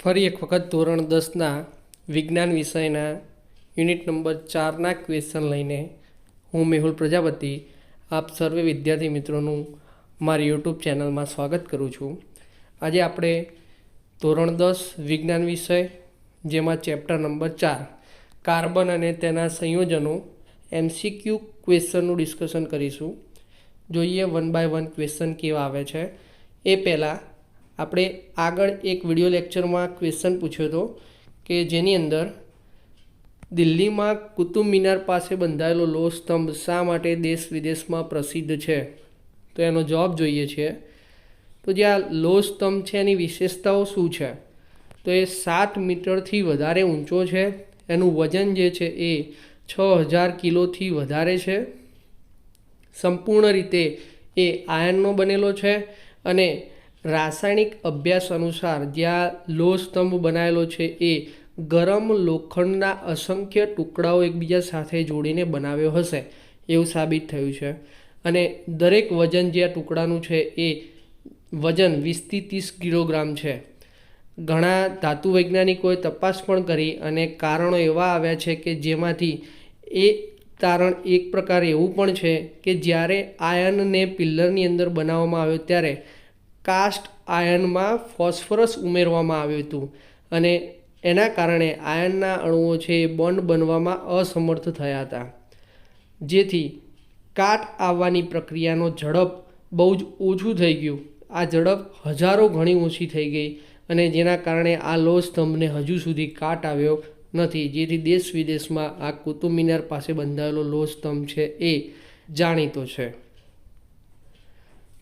ફરી એક વખત ધોરણ 10ના વિજ્ઞાન વિષયના યુનિટ નંબર 4ના ક્વેશ્ચન લઈને હું મેહુલ પ્રજાપતિ આપ સર્વે વિદ્યાર્થી મિત્રોનું મારી યુટ્યુબ ચેનલમાં સ્વાગત કરું છું. આજે આપણે ધોરણ 10 વિજ્ઞાન વિષય જેમાં ચેપ્ટર નંબર 4 કાર્બન અને તેના સંયોજનો MCQ ક્વેશ્ચનનું ડિસ્કશન કરીશું. જોઈએ 1 બાય 1 ક્વેશ્ચન કેવા આવે છે. એ પહેલાં આપણે આગળ એક વિડિયો લેક્ચરમાં ક્વેશ્ચન પૂછ્યો હતો કે જેની અંદર દિલ્હીમાં કુતુબ મિનાર પાસે બંધાયેલો લોહ સ્તંભ શા માટે દેશ વિદેશમાં પ્રસિદ્ધ છે, તો એનો જવાબ જોઈએ છીએ. તો જે આ લોહ સ્તંભ છે એની વિશેષતાઓ શું છે, તો એ 7 મીટરથી વધારે ઊંચો છે. એનું વજન જે છે એ 6000 કિલોથી વધારે છે. સંપૂર્ણ રીતે એ આયર્નનો બનેલો છે અને રાસાયણિક અભ્યાસ અનુસાર જ્યાં લોહ સ્તંભ બનાવેલો છે એ ગરમ લોખંડના અસંખ્ય ટુકડાઓ એકબીજા સાથે જોડીને બનાવ્યો હશે એવું સાબિત થયું છે. અને દરેક વજન જે આ ટુકડાનું છે એ વજન 20થી 30 કિલોગ્રામ છે. ઘણા ધાતુ વૈજ્ઞાનિકોએ તપાસ પણ કરી અને કારણો એવા આવ્યા છે કે જેમાંથી એ તારણ એક પ્રકાર એવું પણ છે કે જ્યારે આયર્નને પિલ્લરની અંદર બનાવવામાં આવ્યો ત્યારે કાસ્ટ આયર્નમાં ફોસ્ફરસ ઉમેરવામાં આવ્યું હતું અને એના કારણે આયર્નના અણુઓ છે એ બોન્ડ બનવામાં અસમર્થ થયા હતા, જેથી કાટ આવવાની પ્રક્રિયાનો ઝડપ બહુ જ ઓછું થઈ ગયું. આ ઝડપ હજારો ગણી ઓછી થઈ ગઈ અને જેના કારણે આ લોહ સ્તંભને હજુ સુધી કાટ આવ્યો નથી, જેથી દેશ વિદેશમાં આ કુતુબ મિનાર પાસે બંધાયેલો લોહ સ્તંભ છે એ જાણીતો છે.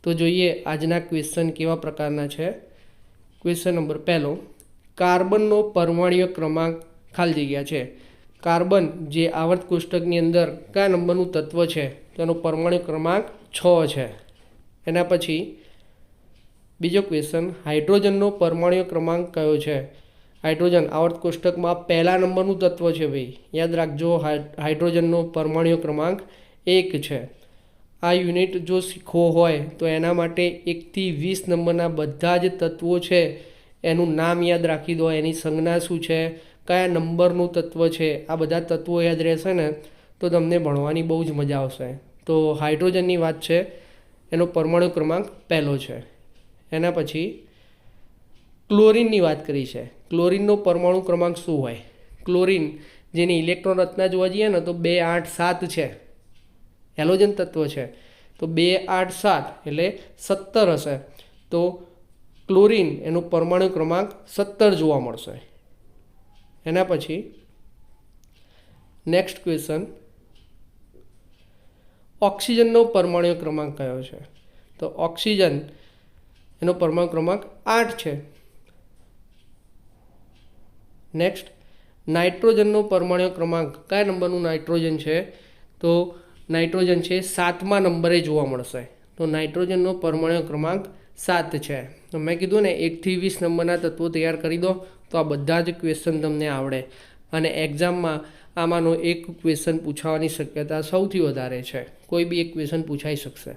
તો જોઈએ આજના ક્વેશ્ચન કેવા પ્રકારના છે. ક્વેશ્ચન નંબર 1, કાર્બનનો પરમાણ્વીય ક્રમાંક ખાલી જગ્યા છે. કાર્બન જે આવર્ત કોષ્ટકની અંદર કયા નંબરનું તત્વ છે, તેનો પરમાણ્વીય ક્રમાંક 6 છે. એના પછી બીજો ક્વેશ્ચન, હાઇડ્રોજનનો પરમાણ્વીય ક્રમાંક કયો છે. હાઇડ્રોજન આવર્ત કોષ્ટકમાં પહેલા નંબરનું તત્વ છે ભાઈ, યાદ રાખજો. હાઇડ્રોજનનો પરમાણ્વીય ક્રમાંક 1 છે. આ યુનિટ જો શીખવો હોય તો એના માટે 1 થી 20 નંબરના બધા જ તત્વો છે એનું નામ યાદ રાખી દો, એની સંજ્ઞા શું છે, કયા નંબરનું તત્વ છે. આ બધા તત્વો યાદ રહેશે ને તો તમને ભણવાની બહુ જ મજા આવશે. તો હાઇડ્રોજનની વાત છે, એનો પરમાણુ ક્રમાંક 1 છે. એના પછી ક્લોરીનની વાત કરી છે. ક્લોરીનનો પરમાણુ ક્રમાંક શું હોય. ક્લોરીન જેની ઇલેક્ટ્રોન રચના જોવા જઈએ ને તો 2 8 7 છે, હેલોજન તત્વ છે. તો 2 8 7 એટલે 17 હશે. તો ક્લોરીન એનો પરમાણુ ક્રમાંક 17 જોવા મળશે. એના પછી નેક્સ્ટ ક્વેશ્ચન, ઓક્સિજનનો પરમાણુ ક્રમાંક કયો છે. તો ઓક્સિજન એનો પરમાણુ ક્રમાંક 8 છે. નેક્સ્ટ, નાઇટ્રોજનનો પરમાણુ ક્રમાંક કયા નંબરનું નાઇટ્રોજન છે, તો નાઇટ્રોજન છે 7મા નંબરે જોવા મળશે. તો નાઇટ્રોજનનો પરમાણુ ક્રમાંક 7 છે. તો મેં કીધું ને 1 થી 20 નંબરના તત્વો તૈયાર કરી દો તો આ બધા જ ક્વેશ્ચન તમને આવડે અને એક્ઝામમાં આમાંનો એક ક્વેશ્ચન પૂછાવાની શક્યતા સૌથી વધારે છે. કોઈ બી એક ક્વેશ્ચન પૂછાઈ શકશે.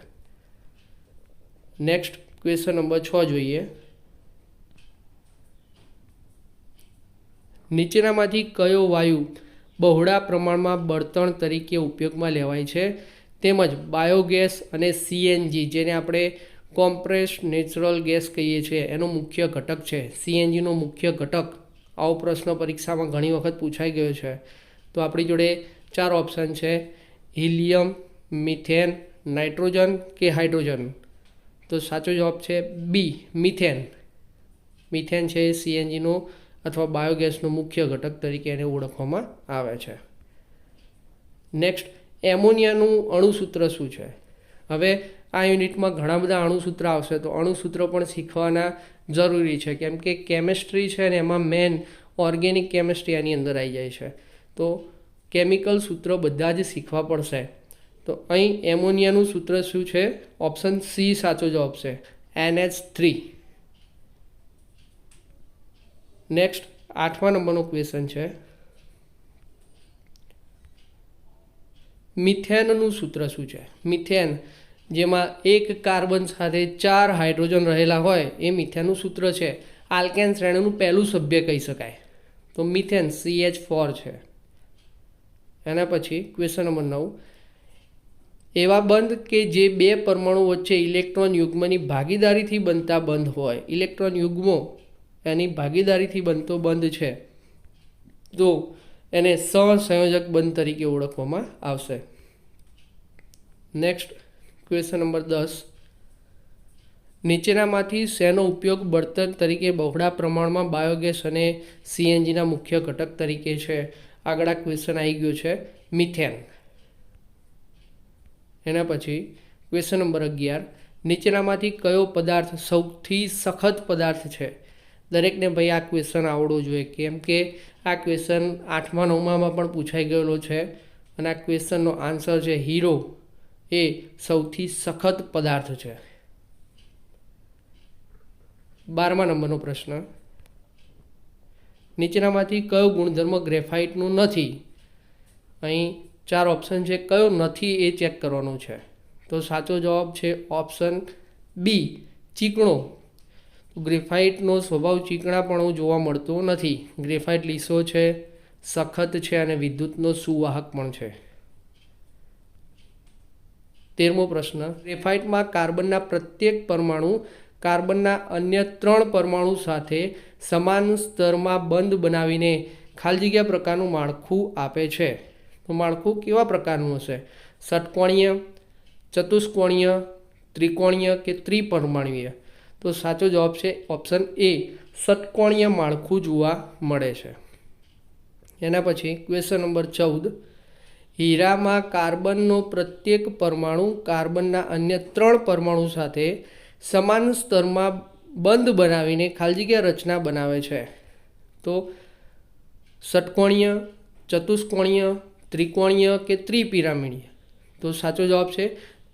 નેક્સ્ટ ક્વેશ્ચન નંબર 6 જોઈએ. નીચેનામાંથી કયો વાયુ બહોળા પ્રમાણમાં બળતણ તરીકે ઉપયોગમાં લેવાય છે, તેમજ બાયોગેસ અને CNG જેને આપણે કોમ્પ્રેસ્ડ નેચરલ ગેસ કહીએ છીએ એનો મુખ્ય ઘટક છે. CNGનો મુખ્ય ઘટક આવો પ્રશ્ન પરીક્ષામાં ઘણી વખત પૂછાઈ ગયો છે. તો આપણી જોડે 4 ઓપ્શન છે, હિલિયમ, મિથેન, નાઇટ્રોજન કે હાઇડ્રોજન. તો સાચો જવાબ છે બી, મિથેન. મિથેન છે CNGનો અથવા બાયોગેસનો મુખ્ય ઘટક તરીકે એને ઓળખવામાં આવે છે. નેક્સ્ટ, એમોનિયાનું અણુસૂત્ર શું છે. હવે આ યુનિટમાં ઘણા બધા અણુસૂત્ર આવશે તો અણુસૂત્ર પણ શીખવાના જરૂરી છે, કેમ કે કેમિસ્ટ્રી છે ને એમાં મેન ઓર્ગેનિક કેમિસ્ટ્રી આની અંદર આવી જાય છે. તો કેમિકલ સૂત્ર બધા જ શીખવા પડશે. તો અહીં એમોનિયાનું સૂત્ર શું છે, ઓપ્શન સી સાચો જવાબ છે, NH3. નેક્સ્ટ 8મા નંબરનો ક્વેશ્ચન છે, મિથેનનું સૂત્ર શું છે. મિથેન જેમાં એક કાર્બન સાથે 4 હાઇડ્રોજન રહેલા હોય એ મિથેનનું સૂત્ર છે. આલ્કેન શ્રેણીનું પહેલું સભ્ય કહી શકાય. તો મિથેન CH4 છે. એના પછી ક્વેશ્ચન નંબર 9, એવા બંધ કે જે બે પરમાણુ વચ્ચે ઇલેક્ટ્રોન યુગ્મની ભાગીદારીથી બનતા બંધ હોય, ઇલેક્ટ્રોન યુગ્મો એની ભાગીદારીથી બનતો બંધ છે, તો એને સહસંયોજક બંધ તરીકે ઓળખવામાં આવશે. નેક્સ્ટ ક્વેશ્ચન નંબર 10, નીચેનામાંથી શેનો ઉપયોગ બળતણ તરીકે બહોળા પ્રમાણમાં બાયોગેસ અને CNGના મુખ્ય ઘટક તરીકે છે? આગળ આ ક્વેશ્ચન આવી ગયો છે મિથેન. એના પછી ક્વેશ્ચન નંબર 11, નીચેનામાંથી કયો પદાર્થ સૌથી સખત પદાર્થ છે? દરેકને ભાઈ આ ક્વેશ્ચન આવડવો જોઈએ, કેમ કે આ ક્વેશ્ચન 8મા 9મામાં પણ પૂછાઈ ગયેલો છે અને આ ક્વેશ્ચનનો આન્સર છે હીરો એ સૌથી સખત પદાર્થ છે. 12મા નંબરનો પ્રશ્ન, નીચેનામાંથી કયો ગુણધર્મ ગ્રેફાઇટનું નથી? અહીં 4 ઓપ્શન છે, કયો નથી એ ચેક કરવાનું છે. તો સાચો જવાબ છે ઓપ્શન બી, ચીકણો. ગ્રેફાઇટનો સ્વભાવ ચીકણાપણું જોવા મળતો નથી. ગ્રેફાઇટ લીસો છે, સખત છે અને વિદ્યુતનો સુવાહક પણ છે. 13મો પ્રશ્ન, ગ્રેફાઇટમાં કાર્બનના પ્રત્યેક પરમાણુ કાર્બનના અન્ય 3 પરમાણુ સાથે સમાન સ્તરમાં બંધ બનાવીને ખાલી જગ્યા પ્રકારનું માળખું આપે છે. તો માળખું કેવા પ્રકારનું હશે? ષટકોણીય, ચતુષ્કોણીય, ત્રિકોણીય કે ત્રિપરમાણુય? તો સાચો જવાબ છે ઓપ્શન એ, ષટકોણીય માળખું જોવા મળે છે. એના પછી ક્વેશ્ચન નંબર 14, હીરામાં કાર્બનનો પ્રત્યેક પરમાણુ કાર્બનના અન્ય 3 પરમાણુ સાથે સમાન સ્તરમાં બંધ બનાવીને ખાલી જગ્યા રચના બનાવે છે. તો ષટકોણીય, ચતુષ્કોણીય, ત્રિકોણીય કે ત્રિપિરામિડીય? તો સાચો જવાબ છે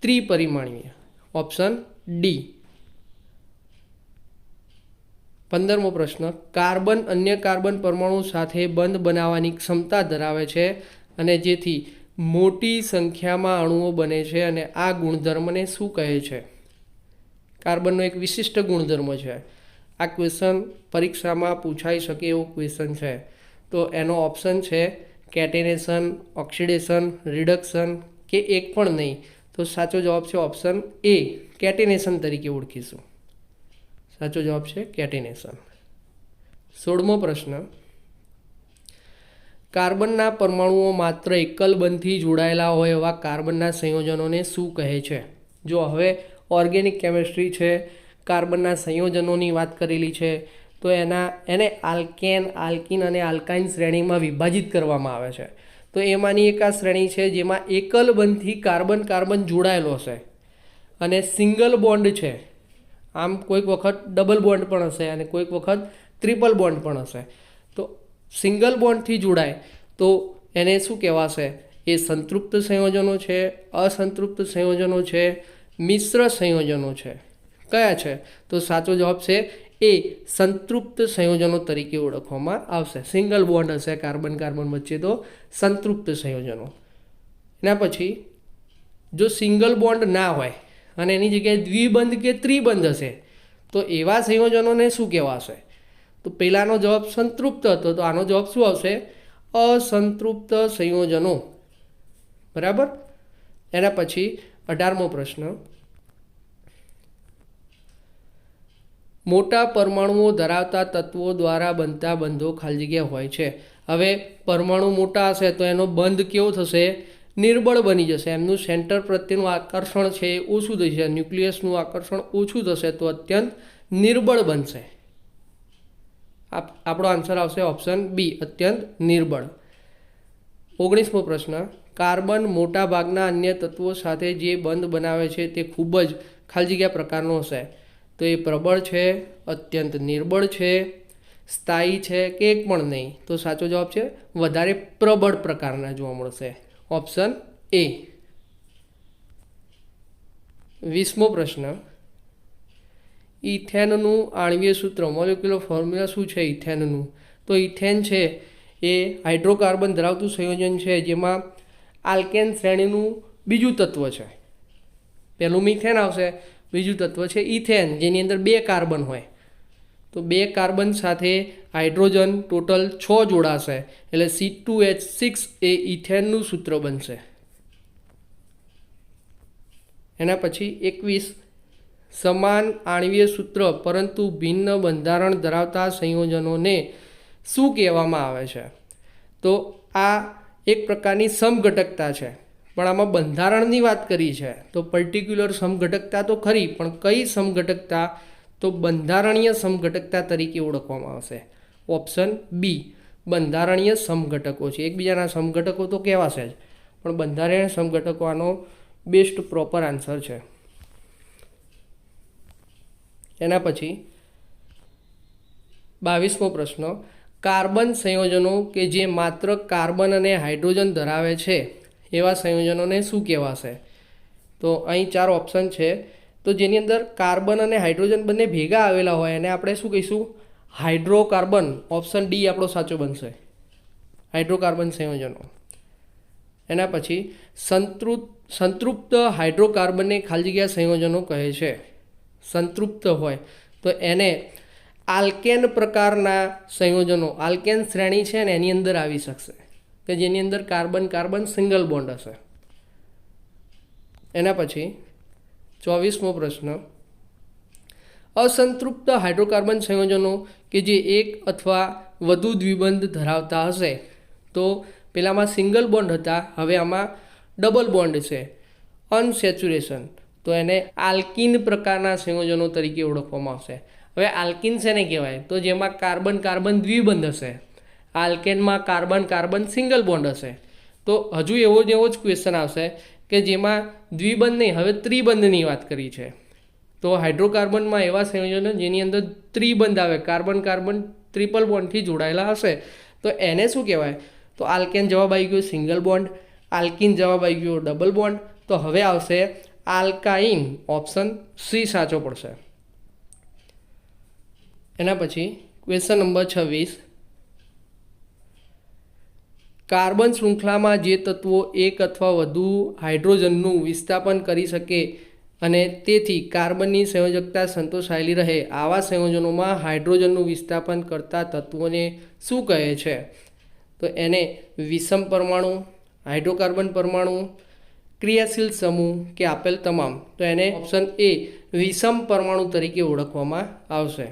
ત્રિપરિમાણીય, ઓપ્શન ડી. 15મો પ્રશ્ન, કાર્બન અન્ય કાર્બન પરમાણુ સાથે બંધ બનાવવાની ક્ષમતા ધરાવે છે અને જેથી મોટી સંખ્યામાં અણુઓ બને છે, અને આ ગુણધર્મને શું કહે છે? કાર્બનનો એક વિશિષ્ટ ગુણધર્મ છે. આ ક્વેશ્ચન પરીક્ષામાં પૂછાઈ શકે એવો ક્વેશ્ચન છે. તો એનો ઓપ્શન છે કેટેનેશન, ઓક્સિડેશન, રિડક્શન કે એક પણ નહીં? તો સાચો જવાબ છે ઓપ્શન એ, કેટેનેશન તરીકે ઓળખીશું. સાચો જવાબ છે કેટેનેશન. 16મો પ્રશ્ન, કાર્બનના પરમાણુઓ માત્ર એકલ બંધથી જોડાયેલા હોય એવા કાર્બનના સંયોજનોને શું કહે છે? જો હવે ઓર્ગેનિક કેમિસ્ટ્રી છે, કાર્બનના સંયોજનોની વાત કરેલી છે, તો એને આલ્કેન, આલ્કીન અને આલ્કાઇન શ્રેણીમાં વિભાજિત કરવામાં આવે છે. તો એમાંની એક આ શ્રેણી છે જેમાં એકલ બંધથી કાર્બન કાર્બન જોડાયેલો હશે અને સિંગલ બોન્ડ છે. આમ કોઈક વખત ડબલ બોન્ડ પણ હશે અને કોઈક વખત ટ્રિપલ બોન્ડ પણ હશે. તો સિંગલ બોન્ડથી જોડાય તો એને શું કહેવાશે? એ સંતૃપ્ત સંયોજનો છે, અસંતૃપ્ત સંયોજનો છે, મિશ્ર સંયોજનો છે. કયા છે? તો સાચો જવાબ છે એ, સંતૃપ્ત સંયોજનો તરીકે ઓળખવામાં આવશે. સિંગલ બોન્ડ હશે કાર્બન કાર્બન વચ્ચે તો સંતૃપ્ત સંયોજનો. એના પછી જો સિંગલ બોન્ડ ના હોય અને એની જગ્યાએ દ્વિબંધ કે ત્રિબંધ હશે તો એવા સંયોજનોને શું કહેવાશે? તો પહેલાનો જવાબ સંતૃપ્ત હતો, તો આનો જવાબ શું આવશે? અસંતૃપ્ત સંયોજનો. બરાબર. એના પછી 18મો પ્રશ્ન, મોટા પરમાણુઓ ધરાવતા તત્વો દ્વારા બનતા બંધો ખાલી જગ્યા હોય છે. હવે પરમાણુ મોટા હશે તો એનો બંધ કેવો થશે? નિર્બળ બની જશે. એમનું સેન્ટર પ્રત્યેનું આકર્ષણ છે એ ઓછું થશે, ન્યુક્લિયસનું આકર્ષણ ઓછું થશે, તો અત્યંત નિર્બળ બનશે. આપણો આન્સર આવશે ઓપ્શન બી, અત્યંત નિર્બળ. 19મો પ્રશ્ન, કાર્બન મોટા ભાગના અન્ય તત્વો સાથે જે બંધ બનાવે છે તે ખૂબ જ ખાલી જગ્યા પ્રકારનો હશે. તો એ પ્રબળ છે, અત્યંત નિર્બળ છે, સ્થાયી છે કે એક પણ નહીં? તો સાચો જવાબ છે વધારે પ્રબળ પ્રકારના જોવા મળશે, ઓપ્શન એ. 20મો પ્રશ્ન, ઇથેનનું આણ્વીય સૂત્ર, મોલેક્યુલર ફોર્મ્યુલા શું છે ઇથેનનું? તો ઇથેન છે એ હાઇડ્રોકાર્બન ધરાવતું સંયોજન છે જેમાં આલ્કેન શ્રેણીનું બીજું તત્વ છે. પહેલું મિથેન આવશે, બીજું તત્વ છે ઇથેન જેની અંદર 2 કાર્બન હોય. તો તો 2 કાર્બન સાથે હાઇડ્રોજન ટોટલ 6 જોડાશે, એટલે C2H6 એ ઇથેનનું સૂત્ર બનશે. એના પછી 21 સમાન આણ્વીય સૂત્ર પરંતુ ભિન્ન બંધારણ ધરાવતા સંયોજનોને શું કહેવામાં આવે છે? તો આ એક પ્રકારની સમઘટકતા છે, પણ આમાં બંધારણની વાત કરી છે. તો પર્ટિક્યુલર સમઘટકતા તો ખરી, પણ કઈ સમઘટકતા? તો બંધારણીય સમઘટકતા તરીકે ઓળખવામાં આવશે. ઓપ્શન બી બંધારણીય સમઘટકો છે. એકબીજાના સમઘટકો તો કહેવાશે જ, પણ બંધારણીય સમઘટકો આનો બેસ્ટ પ્રોપર આન્સર છે. એના પછી 22મો પ્રશ્ન, કાર્બન સંયોજનો કે જે માત્ર કાર્બન અને હાઇડ્રોજન ધરાવે છે એવા સંયોજનોને શું કહેવાશે? તો અહીં 4 ઓપ્શન છે. તો જેની અંદર કાર્બન અને હાઇડ્રોજન બંને ભેગા આવેલા હોય એને આપણે શું કહીશું? હાઇડ્રોકાર્બન. ઓપ્શન ડી આપણો સાચો બનશે, હાઇડ્રોકાર્બન સંયોજનો. એના પછી સંતૃપ્ત હાઇડ્રોકાર્બનને ખાલી જગ્યા સંયોજનો કહે છે. સંતૃપ્ત હોય તો એને આલ્કેન પ્રકારના સંયોજનો, આલ્કેન શ્રેણી છે ને એની અંદર આવી શકશે, કે જેની અંદર કાર્બન કાર્બન સિંગલ બોન્ડ હશે. એના પછી 24મો પ્રશ્ન, અસંતૃપ્ત હાઇડ્રોકાર્બન સંયોજનો કે જે એક અથવા વધુ દ્વિબંધ ધરાવતા હશે. તો પેલામાં સિંગલ બોન્ડ હતા, હવે આમાં ડબલ બોન્ડ છે, અનસેચ્યુરેશન, તો એને આલ્કિન પ્રકારના સંયોજનો તરીકે ઓળખવામાં આવશે. હવે આલ્કિન શેને કહેવાય? તો જેમાં કાર્બન કાર્બન દ્વિબંધ હશે. આલ્કેનમાં કાર્બન કાર્બન સિંગલ બોન્ડ હશે. તો હજુ એવો જ ક્વેશ્ચન આવશે કે જેમાં દ્વિબંધ નહીં, હવે ત્રિબંધની વાત કરી છે. તો હાઇડ્રોકાર્બનમાં એવા સંયોજનો જેની અંદર ત્રિબંધ આવે, કાર્બન કાર્બન ટ્રિપલ બોન્ડથી જોડાયેલા હશે, તો એને શું કહેવાય? તો આલ્કેન જવાબ આવી ગયો સિંગલ બોન્ડ, આલ્કિન જવાબ આવી ગયો ડબલ બોન્ડ. તો હવે આવશે આલ્કાઇન. ઓપ્શન સી સાચો પડશે. એના પછી ક્વેશ્ચન નંબર 26, કાર્બન શૃંખલામાં જે તત્વો એક અથવા વધુ હાઇડ્રોજનનું વિસ્થાપન કરી શકે અને તેથી કાર્બનની સંયોજકતા સંતોષાયેલી રહે, આવા સંયોજનોમાં હાઇડ્રોજનનું વિસ્થાપન કરતા તત્વોને શું કહે છે? તો એને વિષમ પરમાણુ, હાઇડ્રોકાર્બન પરમાણુ, ક્રિયાશીલ સમૂહ કે આપેલ તમામ. તો એને ઓપ્શન એ વિષમ પરમાણુ તરીકે ઓળખવામાં આવશે.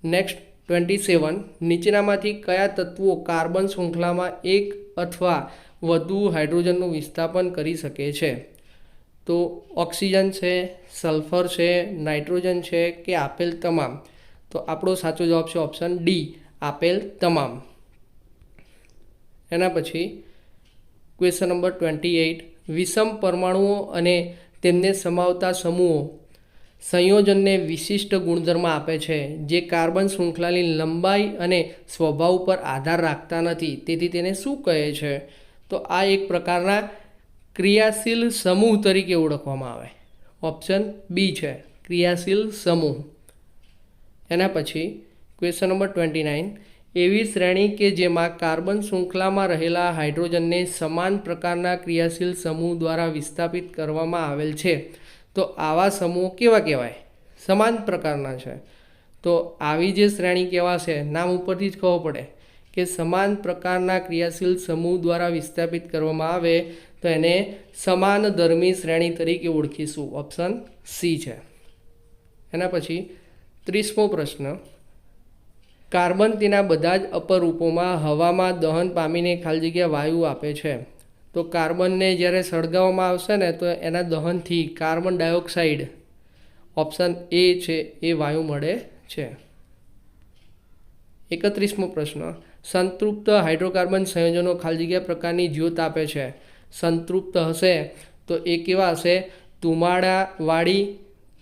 નેક્સ્ટ 27, નીચેનામાંથી કયા તત્વો કાર્બન શૃંખલામાં એક અથવા વધુ હાઇડ્રોજનનું વિસ્થાપન કરી શકે છે? તો ઓક્સિજન છે, સલ્ફર છે, નાઇટ્રોજન છે કે આપેલ તમામ. તો આપણો સાચો જવાબ છે ઓપ્શન ડી આપેલ તમામ. એના પછી ક્વેશ્ચન નંબર 28, વિષમ પરમાણુઓ અને તેમને સમાવતા સમૂહો સંયોજનને વિશિષ્ટ ગુણધર્મ આપે છે જે કાર્બન શૃંખલાની લંબાઈ અને સ્વભાવ પર આધાર રાખતા નથી, તેથી તેને શું કહે છે? તો આ એક પ્રકારના ક્રિયાશીલ સમૂહ તરીકે ઓળખવામાં આવે. ઓપ્શન બી છે ક્રિયાશીલ સમૂહ. એના પછી ક્વેશ્ચન નંબર 29, એવી શ્રેણી કે જેમાં કાર્બન શૃંખલામાં રહેલા હાઇડ્રોજનને સમાન પ્રકારના ક્રિયાશીલ સમૂહ દ્વારા વિસ્થાપિત કરવામાં આવેલ છે, તો આવા સમૂહો કેવા કહેવાય? સમાન પ્રકારના છે. તો આવી જે શ્રેણી કહેવાશે, નામ ઉપરથી જ ખબર પડે કે સમાન પ્રકારના ક્રિયાશીલ સમૂહ દ્વારા વિસ્થાપિત કરવામાં આવે તો એને સમાન ધર્મી શ્રેણી તરીકે ઓળખીશું. ઓપ્શન સી છે. એના પછી 30મો પ્રશ્ન, કાર્બન તેના બધા જ અપરૂપોમાં હવામાં દહન પામીને ખાલી જગ્યા વાયુ આપે છે. તો કાર્બનને જ્યારે સળગાવવામાં આવશે ને તો એના દહનથી કાર્બન ડાયોક્સાઇડ, ઓપ્શન એ છે, એ વાયુ મળે છે. 31મો પ્રશ્ન, સંતૃપ્ત હાઇડ્રોકાર્બન સંયોજનો ખાલી જગ્યા પ્રકારની જ્યોત આપે છે. સંતૃપ્ત હશે તો એ કેવા હશે? ધુમાડાવાળી,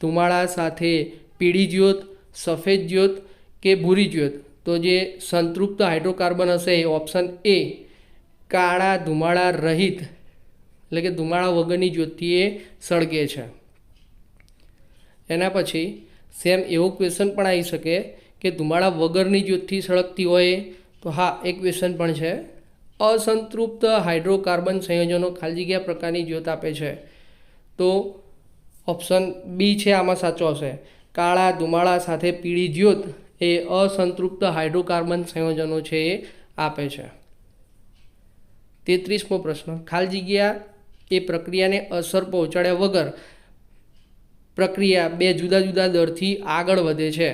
ધુમાડા સાથે પીળી જ્યોત, સફેદ જ્યોત કે ભૂરી જ્યોત. તો જે સંતૃપ્ત હાઇડ્રોકાર્બન હશે એ ઓપ્શન એ કાળા ધુમાડા રહિત, એટલે કે ધુમાડા વગરની જ્યોતથી એ સળગે છે. એના પછી સેમ એવો ક્વેશ્ચન પણ આવી શકે કે ધુમાડા વગરની જ્યોતથી સળગતી હોય? તો હા, એક ક્વેશ્ચન પણ છે. અસંતૃપ્ત હાઇડ્રોકાર્બન સંયોજનો ખાલી જગ્યા પ્રકારની જ્યોત આપે છે. તો ઓપ્શન બી છે આમાં સાચો હશે. કાળા ધુમાડા સાથે પીળી જ્યોત એ અસંતૃપ્ત હાઇડ્રોકાર્બન સંયોજનો છે એ આપે છે. 33મો પ્રશ્ન, ખાલી જગ્યા એ પ્રક્રિયાને અસર પહોંચાડ્યા વગર પ્રક્રિયા બે જુદા જુદા દરથી આગળ વધે છે.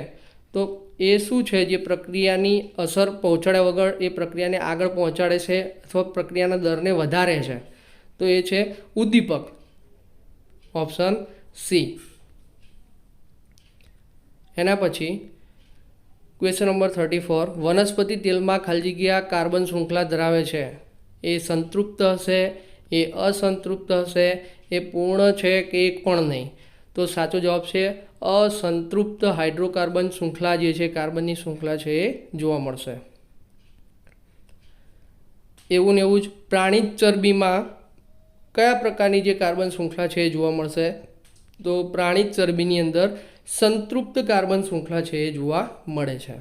તો એ શું છે જે પ્રક્રિયાની અસર પહોંચાડ્યા વગર એ પ્રક્રિયાને આગળ પહોંચાડે છે અથવા પ્રક્રિયાના દરને વધારે છે? તો એ છે ઉદ્દીપક, ઓપ્શન સી. એના પછી ક્વેશ્ચન નંબર 34, વનસ્પતિ તેલમાં ખાલી જગ્યા કાર્બન શૃંખલા ધરાવે છે. એ સંતૃપ્ત હશે, એ અસંતૃપ્ત હશે, એ પૂર્ણ છે કે એક પણ નહીં? તો સાચો જવાબ છે અસંતૃપ્ત હાઇડ્રોકાર્બન શૃંખલા જે છે, કાર્બનની શૃંખલા છે એ જોવા મળશે. એવું ને એવું જ પ્રાણીજ ચરબીમાં કયા પ્રકારની જે કાર્બન શૃંખલા છે એ જોવા મળશે? તો પ્રાણીજ ચરબીની અંદર સંતૃપ્ત કાર્બન શૃંખલા છે એ જોવા મળે છે.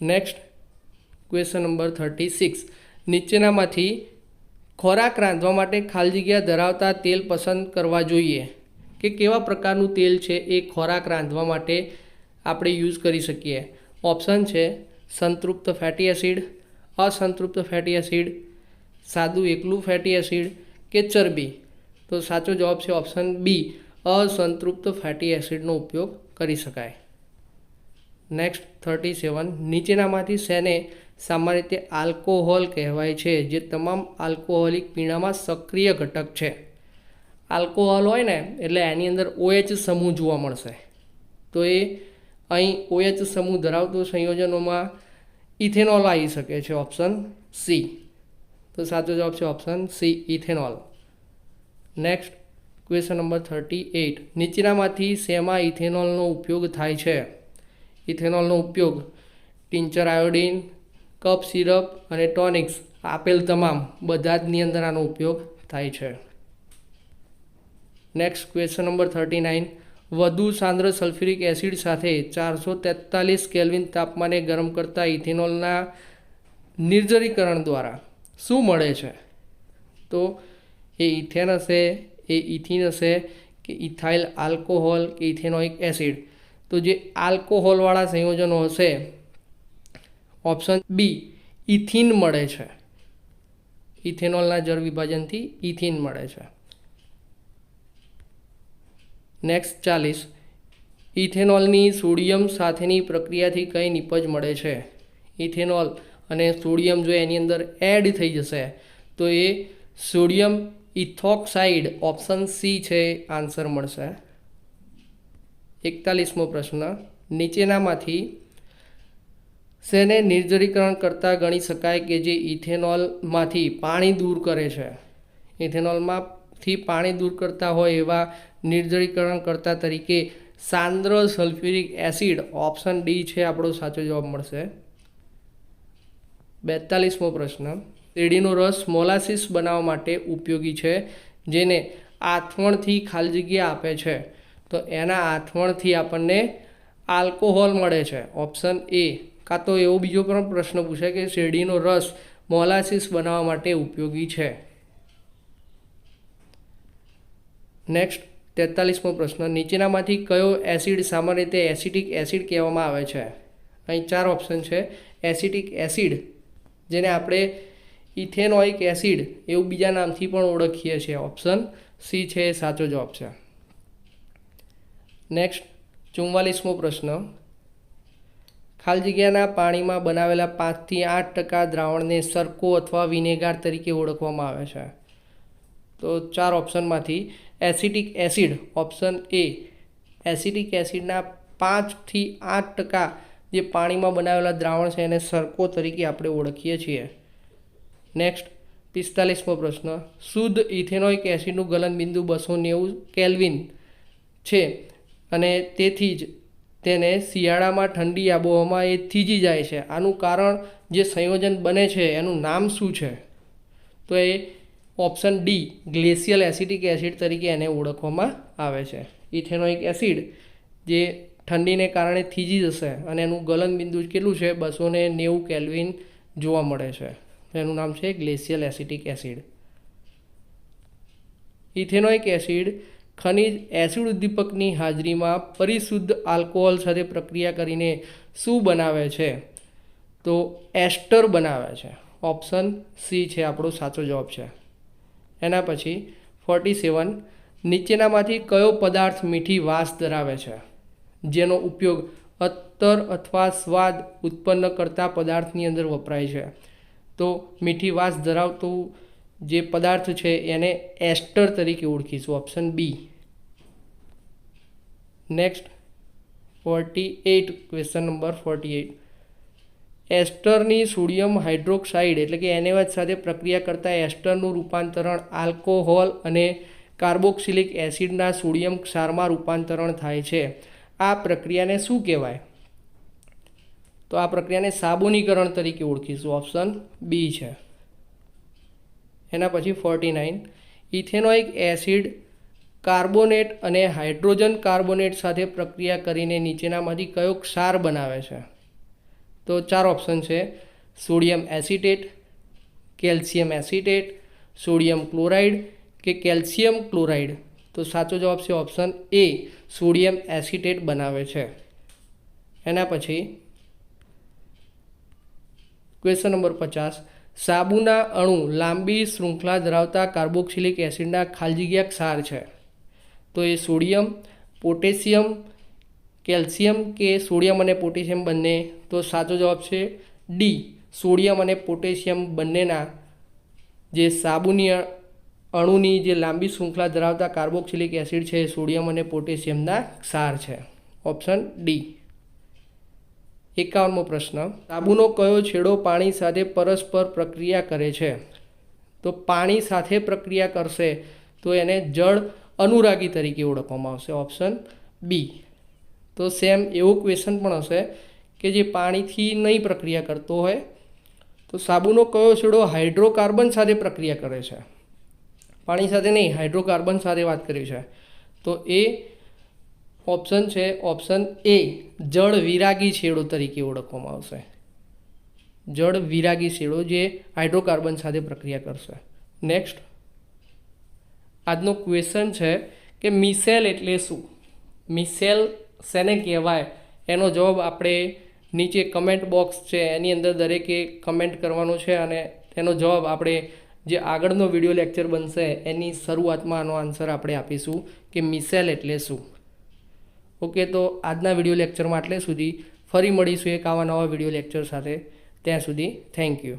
નેક્સ્ટ ક્વેશ્ચન નંબર 36, નીચેનામાંથી ખોરાક રાંધવા માટે ખાલી જગ્યા ધરાવતા તેલ પસંદ કરવા જોઈએ. કે કેવા પ્રકારનું તેલ છે એ ખોરાક રાંધવા માટે આપણે યુઝ કરી શકીએ? ઓપ્શન છે સંતૃપ્ત ફેટી એસિડ, અસંતૃપ્ત ફેટી એસિડ, સાદું એકલું ફેટી એસિડ કે ચરબી? તો સાચો જવાબ છે ઓપ્શન બી, અસંતૃપ્ત ફેટી એસિડનો ઉપયોગ કરી શકાય. નેક્સ્ટ 37, નીચેનામાંથી શેને સામાન્ય રીતે આલ્કોહોલ કહેવાય છે જે તમામ આલ્કોહોલિક પીણામાં સક્રિય ઘટક છે? આલ્કોહોલ હોય ને એટલે એની અંદર OH સમૂહ જોવા મળશે. તો એ અહીં OH સમૂહ ધરાવતો સંયોજનોમાં ઇથેનોલ આવી શકે છે, ઓપ્શન સી. તો સાચો જવાબ છે option C, ethanol. Next question number 38, નીચેનામાંથી શેમાં ઇથેનોલનો ઉપયોગ થાય છે? ઇથેનોલનો ઉપયોગ ટિંચર આયોડિન, કફ સિરપ અને ટોનિક્સ આપેલ તમામ બધા જની અંદર આનો ઉપયોગ થાય છે. નેક્સ્ટ ક્વેશ્ચન નંબર 39, વધુ સાંદ્ર સલ્ફ્યુરિક એસિડ સાથે 443 કેલ્વિન તાપમાને ગરમ કરતા ઇથેનોલના નિર્જરીકરણ દ્વારા શું મળે છે? તો એ ઇથેન હશે, એ ઇથિન હશે કે ઇથાઇલ આલ્કોહોલ કે ઇથેનોઇક એસિડ? તો જે આલ્કોહોલવાળા સંયોજનો હશે, ઓપ્શન બી, ઇથિન મળે છે. ઇથેનોલના જળ વિભાજનથી ઇથિન મળે છે. નેક્સ્ટ 40, ઇથેનોલની સોડિયમ સાથેની પ્રક્રિયાથી કઈ નિપજ મળે છે? ઇથેનોલ અને સોડિયમ જો એની અંદર એડ થઈ જશે તો એ સોડિયમ ઇથોક્સાઇડ, ઓપ્શન સી છે આન્સર મળશે. 41મો પ્રશ્ન, નીચેનામાંથી શેને નિર્જરીકરણ કરતાં ગણી શકાય કે જે ઇથેનોલમાંથી પાણી દૂર કરે છે? ઇથેનોલમાંથી પાણી દૂર કરતા હોય એવા નિર્જરીકરણ કરતા તરીકે સાંદ્ર સલ્ફ્યુરિક એસિડ, ઓપ્શન ડી છે આપણો સાચો જવાબ મળશે. 42મો પ્રશ્ન, શેરડીનો રસ મોલાસીસ બનાવવા માટે ઉપયોગી છે જેને આથવણથી ખાલી જગ્યા આપે છે. તો એના આથવણથી આપણને આલ્કોહોલ મળે છે, ઓપ્શન એ. કાં તો એવો બીજો પણ પ્રશ્ન પૂછાય કે શેરડીનો રસ મોલાસીસ બનાવવા માટે ઉપયોગી છે. નેક્સ્ટ 43મો પ્રશ્ન, નીચેનામાંથી કયો એસિડ સામાન્ય રીતે એસિટિક એસિડ કહેવામાં આવે છે? અહીં 4 ઓપ્શન છે. એસિટિક એસિડ જેને આપણે ઇથેનોઇક એસિડ એવું બીજા નામથી પણ ઓળખીએ છીએ, ઓપ્શન સી છે એ સાચો જવાબ છે. નેક્સ્ટ 44મો પ્રશ્ન, ખાલી જગ્યાના પાણીમાં બનાવેલા 5 થી 8% દ્રાવણને સરકો અથવા વિનેગાર તરીકે ઓળખવામાં આવે છે. તો 4 ઓપ્શનમાંથી acetic acid, option A. Acetic એસિડના 5 થી 8% જે પાણીમાં બનાવેલા દ્રાવણ છે એને સરકો તરીકે આપણે ઓળખીએ છીએ. નેક્સ્ટ 45મો પ્રશ્ન, શુદ્ધ ઇથેનોઇક એસિડનું ગલનબિંદુ 290 કેલ્વિન છે અને તેથી જ તેને શિયાળામાં ઠંડી આબોહવામાં એ થીજી જાય છે. આનું કારણ જે સંયોજન બને છે એનું નામ શું છે? તો એ option D, glacial acetic acid તરીકે એને ઓળખવામાં આવે છે. ઇથેનોઇક એસિડ જે ઠંડીને કારણે થીજી જશે અને એનું ગલનબિંદુ કેટલું છે? 290 કેલ્વિન જોવા મળે છે. એનું નામ છે glacial acetic acid. Ethanoic acid ખનિજ એસિડ ઉદ્દીપકની હાજરીમાં પરિશુદ્ધ આલ્કોહોલ સાથે પ્રક્રિયા કરીને શું બનાવે છે? તો એસ્ટર બનાવે છે. ઓપ્શન સી છે આપણો સાચો જવાબ છે. એના પછી 47, નીચેનામાંથી કયો પદાર્થ મીઠી વાસ ધરાવે છે, જેનો ઉપયોગ અત્તર અથવા સ્વાદ ઉત્પન્ન કરતા પદાર્થની અંદર વપરાય છે? તો મીઠી વાસ ધરાવતું જે પદાર્થ છે એને એસ્ટર તરીકે ઓળખીશું. Option B. Next 48, question number 48. એસ્ટરની સોડિયમ હાઇડ્રોક્સાઇડ એટલે કે NaOH સાથે પ્રક્રિયા કરતા એસ્ટરનું રૂપાંતરણ આલ્કોહોલ અને કાર્બોક્સિલિક એસિડના સોડિયમ ક્ષારમાં રૂપાંતરણ થાય છે. આ પ્રક્રિયાને શું કહેવાય? તો આ પ્રક્રિયાને સાબુનીકરણ તરીકે ઓળખીશું. ઓપ્શન બી છે. એના પછી 49, ઇથેનોઇક એસિડ કાર્બોનેટ અને હાઇડ્રોજન કાર્બોનેટ સાથે પ્રક્રિયા કરીને નીચેનામાંથી કયો ક્ષાર બનાવે છે? તો 4 ઓપ્શન છે: sodium acetate, calcium acetate, sodium chloride કે કેલ્શિયમ ક્લોરાઇડ. તો સાચો જવાબ છે ઓપ્શન એ, સોડિયમ એસિટેટ બનાવે છે. એના પછી ક્વેશ્ચન નંબર 50, સાબુના અણુ લાંબી શૃંખલા ધરાવતા કાર્બોક્સિલિક એસિડના ખાલી જગ્યા ક્ષાર છે. તો એ સોડિયમ, પોટેશિયમ, કેલ્શિયમ કે સોડિયમ અને પોટેશિયમ બંને. તો સાચો જવાબ છે ડી, સોડિયમ અને પોટેશિયમ બંનેના જે સાબુની અણુની જે લાંબી શૃંખલા ધરાવતા કાર્બોક્સિલિક એસિડ છે એ સોડિયમ અને પોટેશિયમના ક્ષાર છે. Option D. 51મો પ્રશ્ન, સાબુનો કયો છેડો પાણી સાથે પરસ્પર પ્રક્રિયા કરે છે? તો પાણી સાથે પ્રક્રિયા કરશે તો એને જળ અનુરાગી તરીકે ઓળખવામાં આવશે. Option B. તો સેમ એવો ક્વેશ્ચન પણ હશે કે જે પાણીથી નહીં પ્રક્રિયા કરતો હોય તો સાબુનો કયો છેડો હાઇડ્રોકાર્બન સાથે પ્રક્રિયા કરે છે? પાણી સાથે નહીં, હાઇડ્રોકાર્બન સાથે વાત કરી છે. તો એ ઓપ્શન છે ઓપ્શન એ, જળ વિરાગી છેડો તરીકે ઓળખવામાં આવશે. જળ વિરાગી છેડો જે હાઇડ્રોકાર્બન સાથે પ્રક્રિયા કરશે. નેક્સ્ટ આજનો ક્વેશ્ચન છે કે મિસેલ એટલે શું? મિસેલ શેને કહેવાય એનો જવાબ આપણે નીચે કમેન્ટ બોક્સ છે એની અંદર દરેકે કમેન્ટ કરવાનો છે અને તેનો જવાબ આપણે જે આગળનો વિડીયો લેક્ચર બનશે એની શરૂઆતમાં આનો આન્સર આપણે આપીશું કે મિસેલ એટલે શું. ઓકે, તો આજના વિડીયો લેક્ચરમાં આટલે સુધી. ફરી મળીશું એક આવા નવા વિડીયો લેક્ચર સાથે. ત્યાં સુધી થેન્ક યુ.